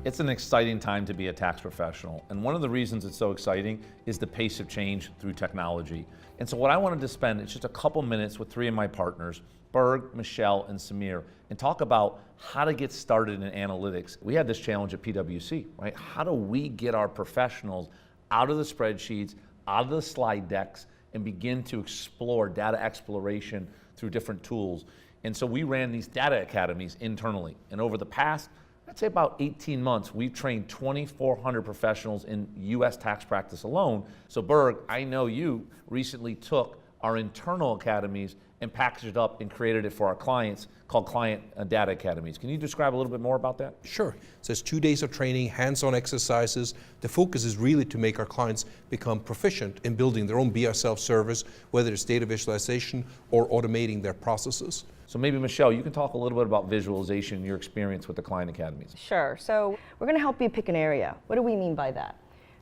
It's an exciting time to be a tax professional, and one of the reasons it's so exciting is the pace of change through technology. And so what I wanted to spend is just a couple minutes with three of my partners, Berg, Michelle, and Samir, and talk about how to get started in analytics. We had this challenge at PwC, right? How do we get our professionals out of the spreadsheets, out of the slide decks, and begin to explore data exploration through different tools? And so we ran these data academies internally, and over the past, I'd say about 18 months, we've trained 2,400 professionals in US tax practice alone. So Berg, I know you recently took our internal academies and packaged it up and created it for our clients called Client Data Academies. Can you describe a little bit more about that? Sure. So it's 2 days of training, hands-on exercises. The focus is really to make our clients become proficient in building their own BI self-service, whether it's data visualization or automating their processes. So maybe Michelle, you can talk a little bit about visualization and your experience with the Client Academies. Sure. So we're going to help you pick an area. What do we mean by that?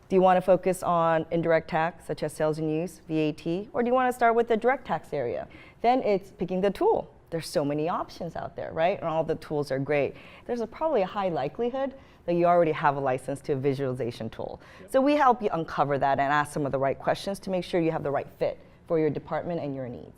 Do you want to focus on indirect tax, such as sales and use, VAT, or do you want to start with the direct tax area? Then it's picking the tool. There's so many options out there, right? And all the tools are great. There's probably a high likelihood that you already have a license to a visualization tool. So we help you uncover that and ask some of the right questions to make sure you have the right fit for your department and your needs.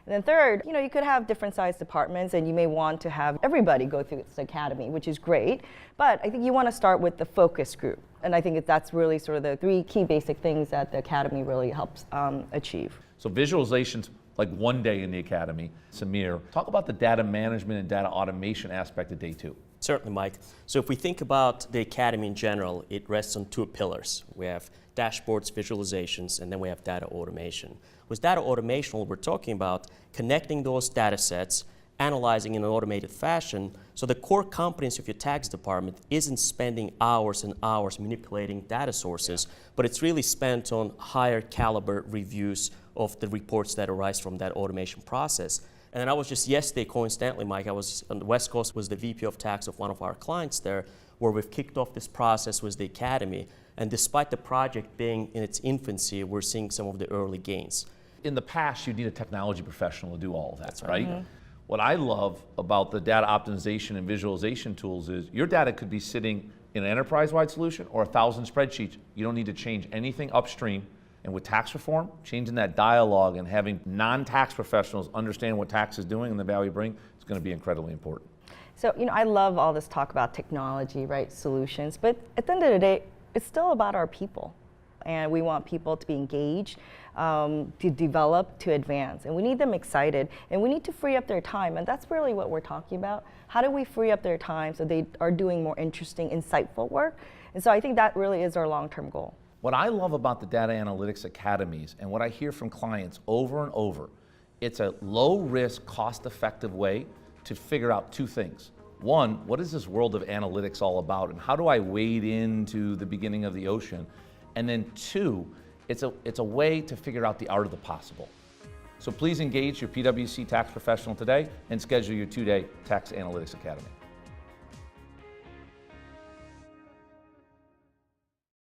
And then third, you could have different sized departments and you may want to have everybody go through this academy, which is great, but I think you want to start with the focus group. And I think that's really sort of the three key basic things that the academy really helps achieve. So visualization's like one day in the academy. Samir, talk about the data management and data automation aspect of day two. Certainly, Mike. So if we think about the academy in general, it rests on two pillars. We have dashboards, visualizations, and then we have data automation. With data automation, what we're talking about, connecting those data sets, analyzing in an automated fashion, so the core competence of your tax department isn't spending hours and hours manipulating data sources, but it's really spent on higher caliber reviews of the reports that arise from that automation process. And then I was just yesterday, coincidentally, Mike, I was on the West Coast, was the VP of tax of one of our clients there, where we've kicked off this process with the academy. And despite the project being in its infancy, we're seeing some of the early gains. In the past, you need a technology professional to do all of that, That's right? Mm-hmm. What I love about the data optimization and visualization tools is your data could be sitting in an enterprise-wide solution or 1,000 spreadsheets. You don't need to change anything upstream. And with tax reform, changing that dialogue and having non-tax professionals understand what tax is doing and the value bring is going to be incredibly important. So, I love all this talk about technology, right, solutions, but at the end of the day, it's still about our people. And we want people to be engaged, to develop, to advance. And we need them excited, and we need to free up their time. And that's really what we're talking about. How do we free up their time so they are doing more interesting, insightful work? And so I think that really is our long-term goal. What I love about the Data Analytics Academies, and what I hear from clients over and over, it's a low-risk, cost-effective way to figure out two things. One, what is this world of analytics all about, and how do I wade into the beginning of the ocean? And then two, it's a way to figure out the art of the possible. So please engage your PwC tax professional today and schedule your 2-day Tax Analytics Academy.